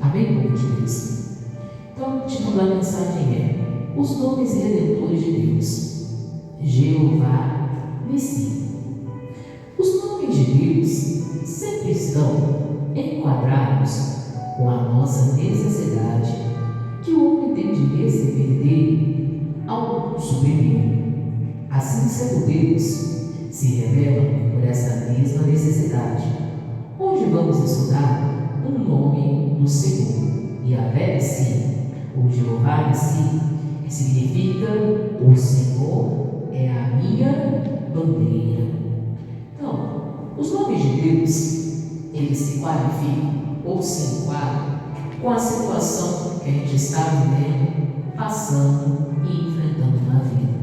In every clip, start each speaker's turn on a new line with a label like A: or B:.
A: Amém, povo de Deus? Então, o título da mensagem é Os Nomes Redentores de Deus. Jeová Nissi. Os nomes de Deus sempre estão enquadrados com a nossa necessidade que o homem tem de receber dele algum suprimento. Assim sendo, Deus se revela por essa mesma necessidade. Hoje vamos estudar um nome do Senhor, Yahvé Nissi, ou Jeová Nissi, que significa o Senhor é a minha bandeira. Então, os nomes de Deus, eles se qualificam ou se enquadram com a situação que a gente está vivendo, passando e enfrentando na vida.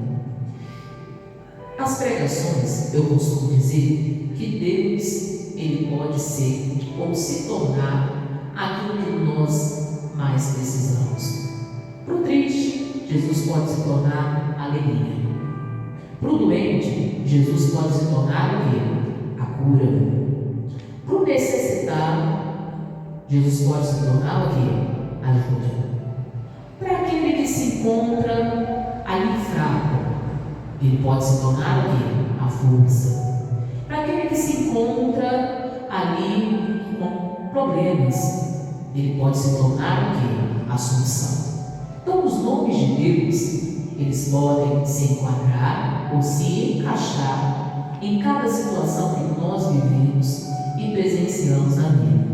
A: Nas pregações, eu costumo dizer que Deus, ele pode ser ou se tornar aquilo que nós mais precisamos. Para o triste, Jesus pode se tornar alegria. Para o doente, Jesus pode se tornar o quê? A cura. Para o necessitado, Jesus pode se tornar o quê? A ajuda. Para aquele que se encontra ali fraco, ele pode se tornar o quê? A força. Para aquele que se encontra ali com problemas, ele pode se tornar o quê? A solução. Então, os nomes de Deus, eles podem se enquadrar ou se encaixar em cada situação que nós vivemos e presenciamos na vida.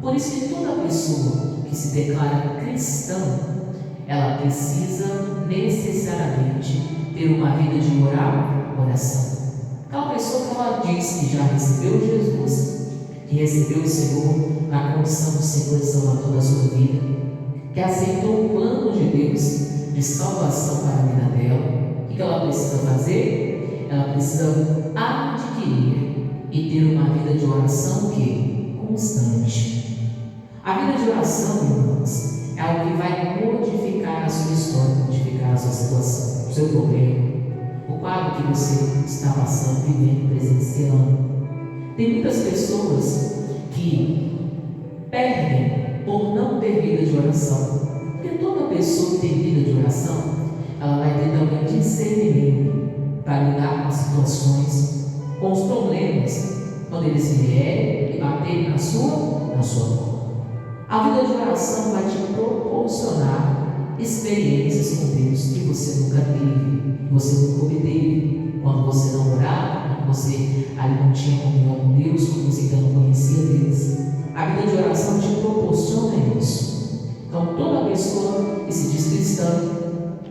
A: Por isso que toda pessoa que se declara cristã, ela precisa necessariamente ter uma vida de oração. Aquela pessoa que ela diz que já recebeu Jesus, que recebeu o Senhor na condição do Senhor e Salvador da sua vida, que aceitou o plano de Deus de salvação para a vida dela, o que ela precisa fazer? Ela precisa adquirir e ter uma vida de oração que? Constante. A vida de oração, irmãos, é algo que vai modificar a sua história, modificar a sua situação, o seu problema, o quadro que você está passando, vivendo, presenciando. Tem muitas pessoas que perdem por não ter vida de oração, porque toda pessoa que tem vida de oração, ela vai ter também discernimento para lidar com as situações, com os problemas, quando eles vierem e baterem na sua mão. A vida de oração vai te proporcionar experiências com Deus que você nunca teve, que você nunca obteve, quando você não orava, quando você ali não tinha comunhão com Deus, quando você ainda não conhecia Deus. A vida de oração te proporciona isso. Então, toda pessoa que se diz cristã,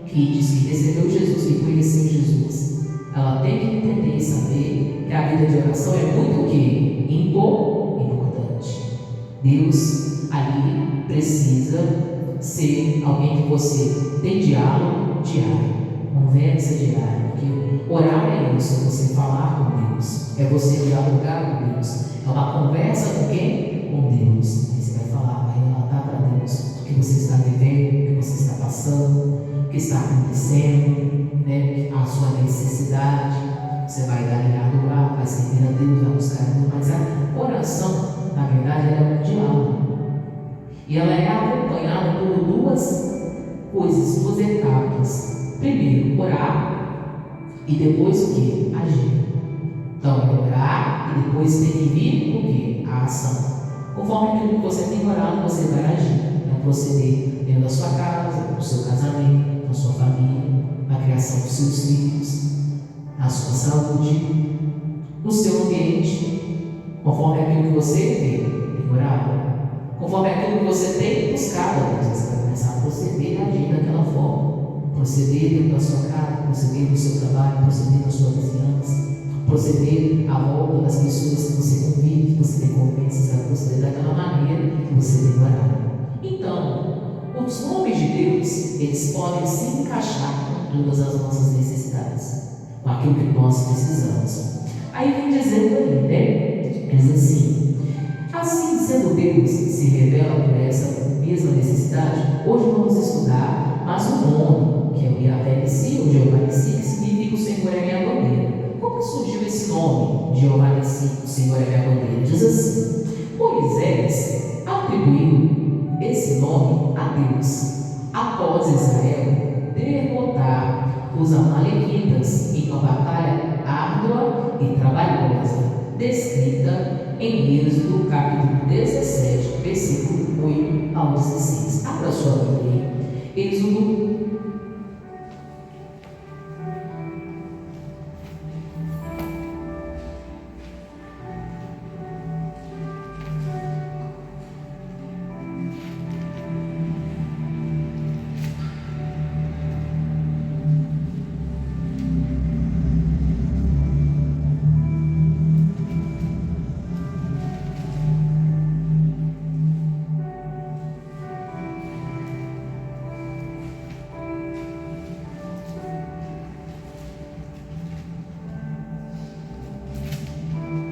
A: que diz que recebeu Jesus, que conheceu Jesus, ela tem que entender e saber que a vida de oração é muito o quê? Importante. Deus ali precisa ser alguém que você tem diálogo diário, conversa diária, porque orar é isso, é você falar com Deus, é você dialogar com Deus, é uma conversa com quem? Com Deus. Aí você vai falar, vai relatar para Deus o que você está vivendo, o que você está passando, o que está acontecendo, né? A sua necessidade. Você vai dar e adorar, vai servir a Deus, vai buscar a Deus. Mas a oração, na verdade, ela é um diálogo. E ela é acompanhada por duas coisas, duas etapas. Primeiro, orar, e depois o que? Agir. Então, orar e depois tem que vir o que? A ação. Conforme aquilo que você tem orado, você vai agir, vai proceder dentro da sua casa, no seu casamento, na sua família, na criação dos seus filhos, na sua saúde, no seu ambiente, conforme aquilo que você tem orado, conforme aquilo que você tem buscado, você vai começar a proceder e agir daquela forma, proceder dentro da sua casa, proceder no seu trabalho, proceder na sua vizinhança, proceder à volta das pessoas que você convive, que você tem convivência, vai proceder daquela maneira que você tem orado. Então, os nomes de Deus, eles podem se encaixar com todas as nossas necessidades, com aquilo que nós precisamos. Aí vem dizendo ali, né? Diz assim sendo Deus se revela por essa mesma necessidade, hoje vamos estudar mais um nome, que é o Yahvé Nissi, ou Jeová Nissi, que significa o Senhor é minha bandeira. Como surgiu esse nome, Jeová Nissi, o Senhor é minha bandeira? Diz assim: Moisés atribuiu esse descrita em Êxodo capítulo 17, versículo 8 ao 16. Abra sua Bíblia. Êxodo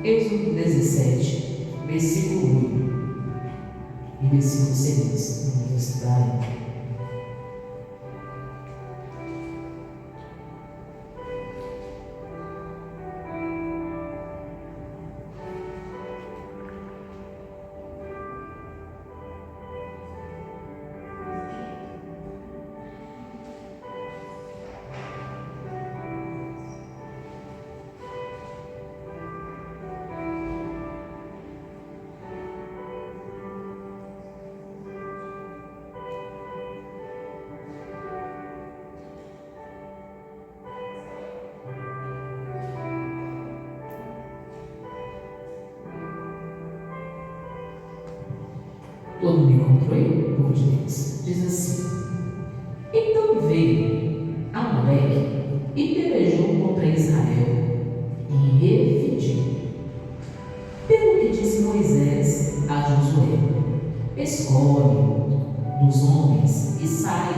A: Êxodo 17, versículo 8 e versículo 6, na universidade. Todo mundo encontrou aí? Povo de Deus. Diz assim: Então veio Amaleque e pelejou contra Israel em Refidim. Pelo que disse Moisés a Josué: Escolhe dos homens e sai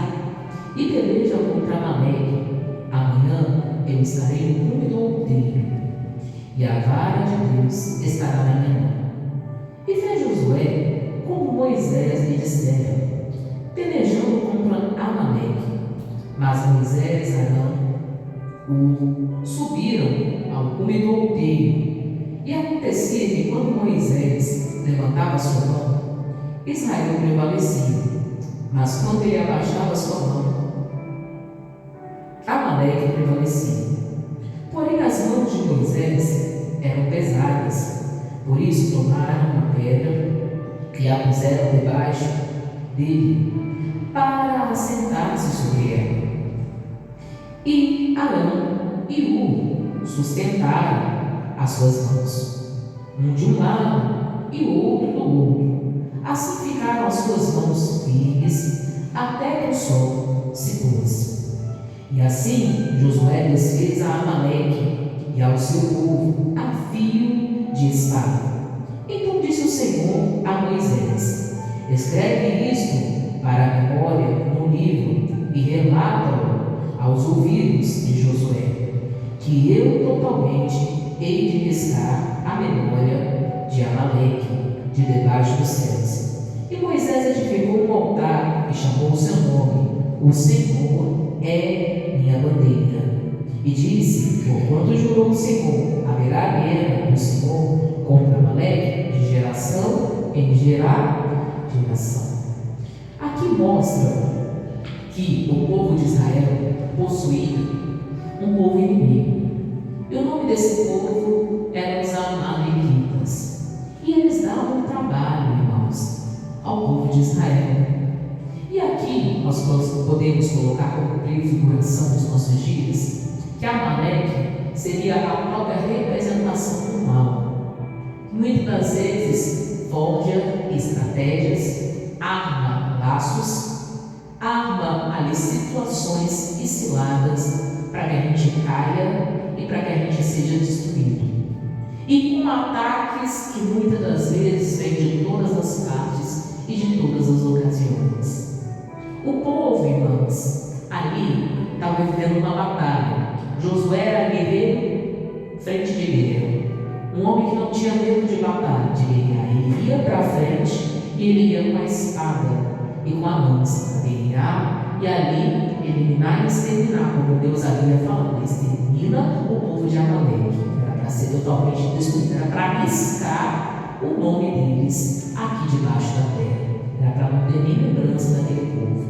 A: e peleja contra Amaleque. Amanhã eu estarei no cume do outeiro, e a vara de Deus estará na minha mão. E fez Josué como Moisés lhe dissera, pelejando contra Amaleque. Mas Moisés e Arão subiram ao cume do outeiro. E acontecia que quando Moisés levantava sua mão, Israel prevalecia. Mas quando ele abaixava sua mão, Amaleque prevalecia. Porém as mãos de Moisés eram pesadas, por isso tomaram uma pedra e a puseram debaixo dele, para assentar-se sobre ela. E Arão e sustentaram as suas mãos, um de um lado e o outro do outro. Assim ficaram as suas mãos firmes, até que o sol se pôs. E assim Josué desfez a Amaleque e ao seu povo a fio de espada. Então disse o Senhor a Moisés: Escreve isto para a memória no livro e relata-o aos ouvidos de Josué, que eu totalmente hei de riscar a memória de Amaleque de debaixo dos céus. E Moisés edificou um altar e chamou o seu nome: O Senhor é minha bandeira. E disse: Porquanto jurou o Senhor, haverá guerra do Senhor contra Amaleque de geração em geração. Aqui mostra que o povo de Israel possuía um povo inimigo. E o nome desse povo eram os Amalequitas. E eles davam trabalho, irmãos, ao povo de Israel. E aqui nós podemos colocar como prefiguração dos nossos dias que Amaleque seria a própria representação do mal. Muitas das vezes forja estratégias, arma laços, arma ali situações ciladas para que a gente caia e para que a gente seja destruído. E com ataques que muitas das vezes vêm de todas as partes e de todas as ocasiões. O povo, irmãos, ali estava vivendo uma batalha. Josué era guerreiro, frente de guerra. Um homem que não tinha medo de batalha, de guerrear. Ele ia para frente e ele ia com a espada e com a lança para guerrear e ali eliminar e exterminar, como Deus havia falado: extermina o povo de Amaleque. Era para ser totalmente destruído, era para arriscar o nome deles aqui debaixo da terra. Era para não ter nem lembrança daquele povo,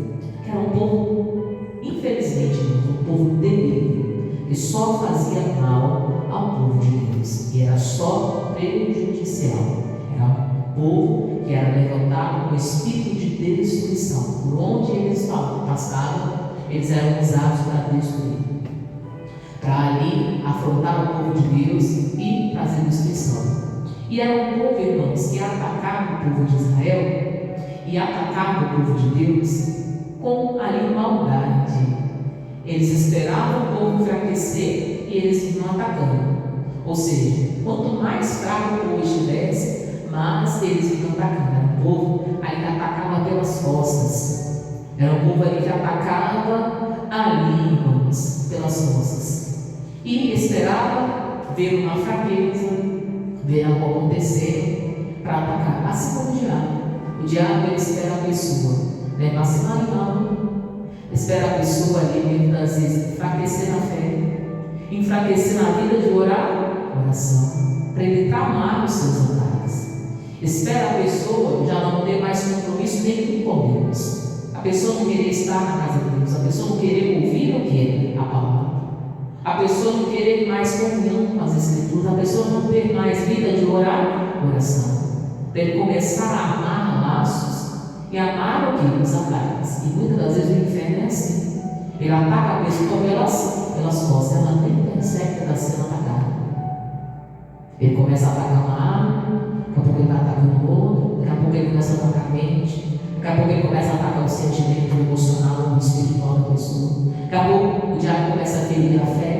A: que era um povo, infelizmente, um povo terrível, que só fazia mal ao povo de Deus, e era só prejudicial. Era um povo que era levantado com espírito de destruição. Por onde eles passavam, eles eram usados para destruir, para ali afrontar o povo de Deus e trazer destruição. E era um povo, irmãos, que atacava o povo de Israel e atacava o povo de Deus com ali maldade. Eles esperavam o povo enfraquecer e eles vinham atacando. Ou seja, quanto mais fraco o povo estivesse, mais eles vinham atacando. Era um povo ali que atacava pelas costas. Era um povo ali que atacava ali, irmãos, pelas costas. E esperava ver uma fraqueza, ver algo acontecer para atacar. Assim como o diabo. O diabo, ele espera a pessoa levar se marinando, espera a pessoa ali, muitas vezes, enfraquecer na fé, enfraquecer na vida de oração, para ele tramar os seus ataques. Espera a pessoa já não ter mais compromisso nenhum com Deus. A pessoa não querer estar na casa de Deus, a pessoa não querer ouvir o que? A palavra. A pessoa não querer mais comunhão com as Escrituras, a pessoa não ter mais vida de oração. Para ele começar a amar laços e amar o que? Os ataques. E muitas das vezes o inferno é assim. Ele ataca a pessoa pelas costas, ela nem percebe que está sendo atacada. Ele começa a atacar uma arma, daqui a pouco ele vai atacando o outro, daqui a pouco ele começa a atacar a mente, daqui a pouco ele começa a atacar o sentimento emocional, o espiritual da pessoa. Daqui a pouco o diabo começa a ferir a fé.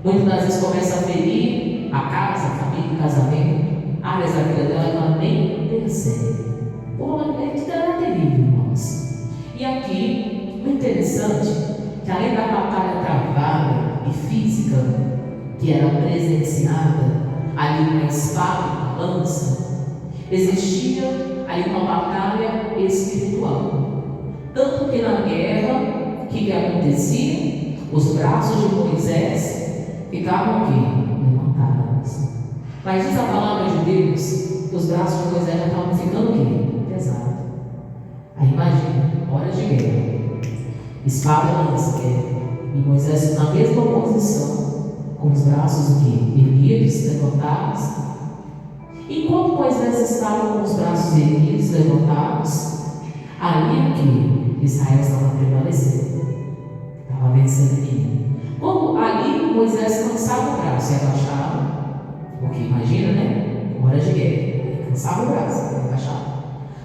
A: Muitas das vezes começa a ferir a casa, a família, o casamento, áreas da vida dela que ela nem percebe. Isso era terrível, irmãos. E aqui, o interessante é que além da batalha travada e física, que era presenciada ali na espada e na lança, existia ali uma batalha espiritual. Tanto que na guerra, o que acontecia? Os braços de Moisés ficavam levantados. Mas diz a palavra de Deus que os braços de Moisés já estavam ficando pesados. Aí imagina, hora de guerra, espada e lança, e Moisés na mesma posição, com os braços erguidos, levantados. Enquanto Moisés estava com os braços erguidos, levantados, ali que Israel estava prevalecendo, estava vencendo aqui. Quando ali Moisés cansava o braço e abaixava, porque imagina, né? Hora de guerra, cansava o braço e abaixava.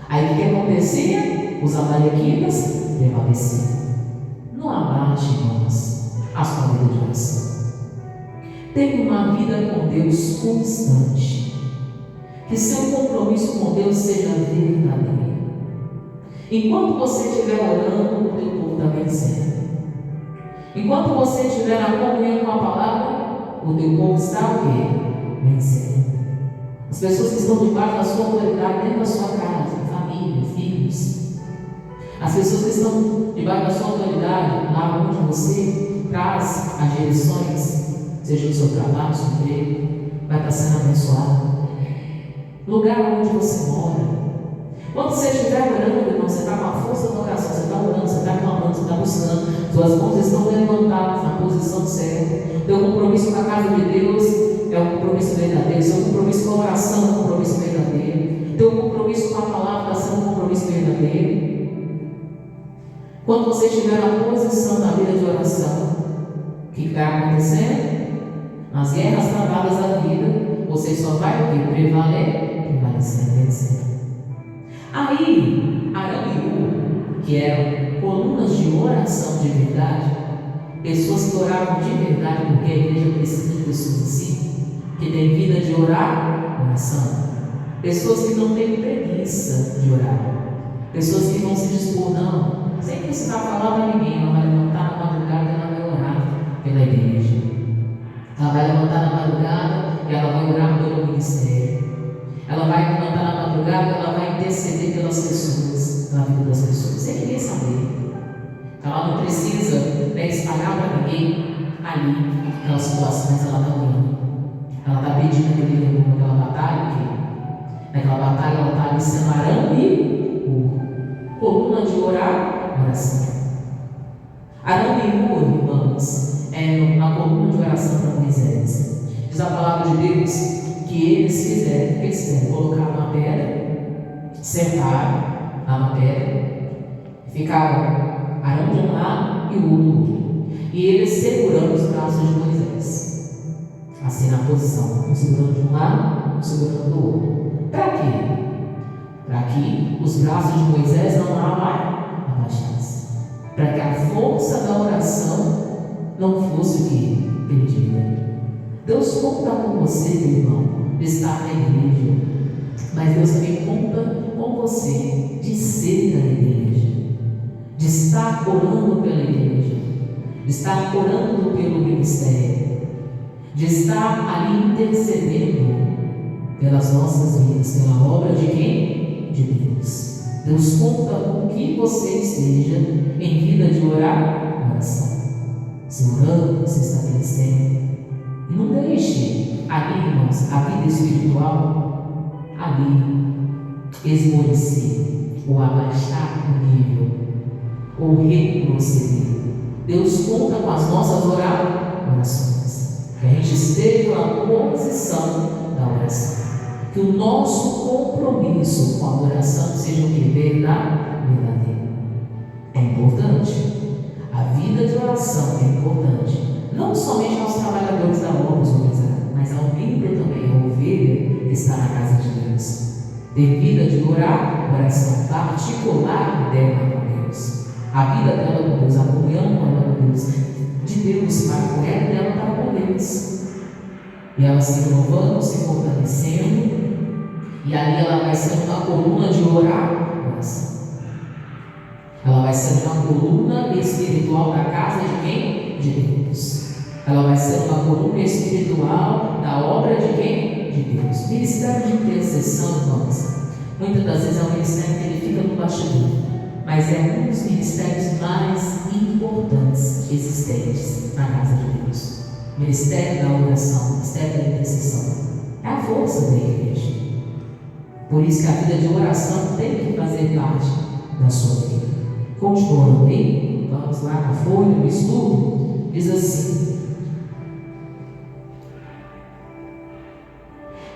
A: Aí o que acontecia? Os amalequitas prevaleciam. Não abaixe, irmãos, a sua vida de oração. Tenha uma vida com Deus constante. Que seu compromisso com Deus seja verdadeiro. Enquanto você estiver orando, o teu povo está vencendo. Enquanto você estiver na comunhão com a palavra, o teu povo está vencendo. As pessoas que estão debaixo da sua autoridade, dentro da sua casa, família, filhos. As pessoas que estão debaixo da sua autoridade, lá onde você traz as direções, seja o seu trabalho, o seu emprego, vai estar sendo abençoado. Lugar onde você mora. Quando você estiver orando, irmão, você está com a força da oração, você está orando, você está clamando, você está buscando, suas mãos estão levantadas na posição certa. Teu compromisso com a casa de Deus é um compromisso verdadeiro. Seu compromisso com a oração é um compromisso verdadeiro. Teu compromisso com a palavra está sendo um compromisso verdadeiro. Quando você estiver na posição da vida de oração, o que vai acontecendo? Nas guerras travadas da vida, você só vai prevalecer, vencer. Aí, Arão e Ur, que eram colunas de oração de verdade, pessoas que oravam de verdade, porque a igreja precisa de pessoas assim, que têm vida de oração, pessoas que não têm preguiça de orar, pessoas que vão se dispor, não, sem precisar falar para ninguém, ela vai levantar na madrugada e ela vai orar pela igreja, ela vai levantar na madrugada e ela vai orar pelo ministério, ela vai levantar na madrugada e ela vai interceder pelas pessoas, na vida das pessoas, sem ninguém saber. Ela não precisa espalhar para ninguém ali aquelas situações, ela está orando. Ela está pedindo aquele livro naquela batalha, que naquela batalha ela está ali sendo Arão e Ur, coluna de oração. Arão e Ur, irmãos, é uma coluna de oração para Moisés. Diz a palavra de Deus que eles fizeram, o que eles fizeram? Colocaram uma pedra, sentaram lá na pedra, ficavam Arão de um lado e o outro do outro. E eles segurando os braços de Moisés, assim na posição, um segurando de um lado, um segurando do outro. Para quê? Para que os braços de Moisés não abaixassem, para que a força da oração não fosse o que? Perdida. Deus conta com você, meu irmão, de estar na igreja, mas Deus também conta com você de ser da igreja, de estar orando pela igreja, de estar orando pelo ministério, de estar ali intercedendo pelas nossas vidas, pela obra de quem? De Deus. Deus conta com que você esteja em vida de oração. Se orando, se estabelecendo. E não deixe ali, irmãos, a vida espiritual ali esmorecer, ou abaixar o nível, ou retroceder. Deus conta com as nossas orações, que a gente esteja na posição da oração, que o nosso compromisso com a oração seja o que? Verdadeiro. É importante. A vida de oração é importante, não somente aos trabalhadores da obra, mas ao membro também, a ovelha que está na casa de Deus. Ter vida de oração particular dela com Deus. A vida dela com Deus, a comunhão com ela com Deus, de Deus para com ela e dela para com Deus. E ela se renovando, se fortalecendo, e ali ela vai sendo uma coluna de oração. Ela vai ser uma coluna espiritual da casa de quem? De Deus. Ela vai ser uma coluna espiritual da obra de quem? De Deus. Ministério de intercessão, irmãos, muitas das vezes é um ministério que ele fica no bastidor, mas é um dos ministérios mais importantes existentes na casa de Deus. O ministério da oração, o ministério da intercessão, é a força da igreja. Por isso que a vida de oração tem que fazer parte da sua vida. Continuando aí, vamos lá na folha, no estudo, diz assim: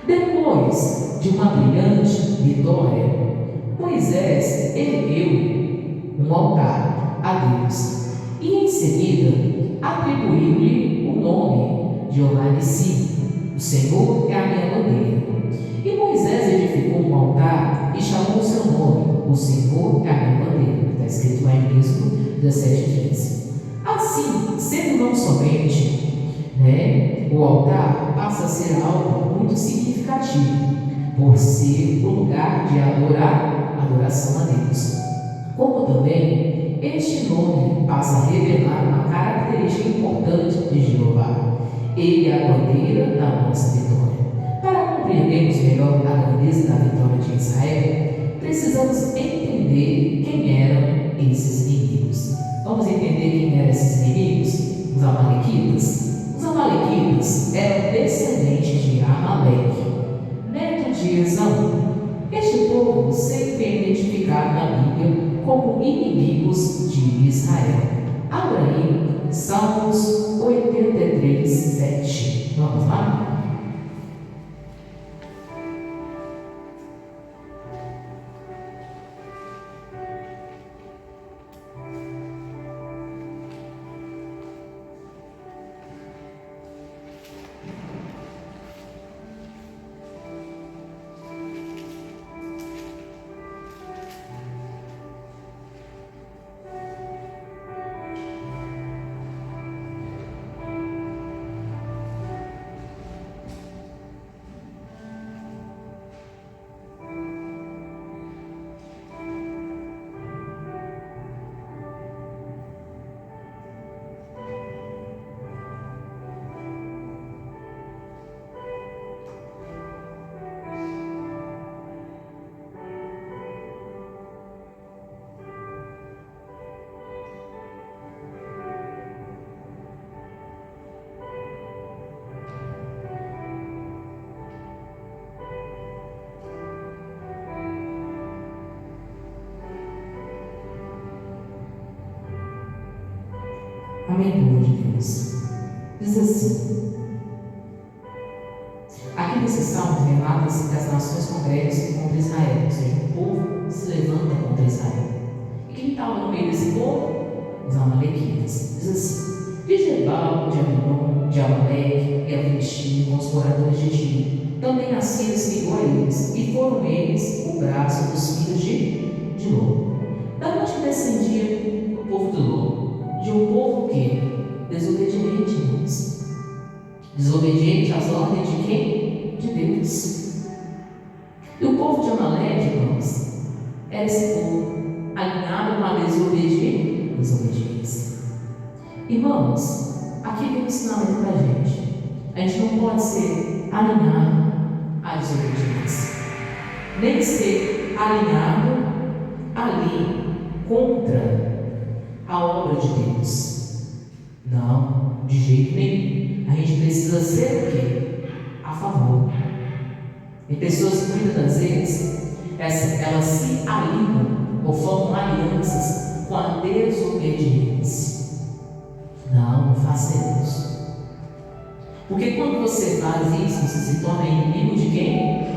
A: depois de uma brilhante vitória, Moisés ergueu um altar a Deus e em seguida atribuiu-lhe o nome de Jeová Nissi, o Senhor é a minha bandeira. E Moisés edificou um altar e chamou o seu nome, o Senhor é a minha bandeira. Está escrito lá em Êxodo 17:15. Assim, sendo não somente o altar, passa a ser algo muito significativo, por ser o lugar de adoração a Deus. Como também, este nome passa a revelar uma característica importante de Jeová. Ele é a bandeira da nossa vitória. Para compreendermos melhor a grandeza da vitória de Israel, precisamos entender quem eram esses inimigos. Vamos entender quem eram esses inimigos? Os amalequitas. Os amalequitas eram descendentes de Amaleque, neto de Esaú. Este povo sempre é identificado na Bíblia como inimigos de Israel. Abra aí Salmos 83:7. Vamos lá? Amém, povo de Deus. Diz assim: Aqui nesse salmo relata-se que as nações congregam-se contra Israel, ou seja, o povo se levanta contra Israel. E quem estava no meio desse povo? Os amalequitas. Diz assim: de Gebal, de Aminon, de Amaleque e a Filistia, com os moradores de Tiro. Também a Síria se ligou a eles, e foram eles o braço dos filhos de Ló. Da onde descendia o povo de Ló? De um povo que? Desobediente, irmãos. Desobediente às ordens de quem? De Deus. E o povo de Amaleque, irmãos, era esse povo alinhado com a desobediência. Irmãos, aqui vem um ensinamento para a gente. A gente não pode ser alinhado à desobediência, nem ser alinhado ali contra a obra de Deus. Não, de jeito nenhum. A gente precisa ser o quê? A favor. E pessoas que muitas das vezes elas se alinham ou formam alianças com a desobediência. Não faça isso. Porque quando você faz isso, você se torna inimigo de quem?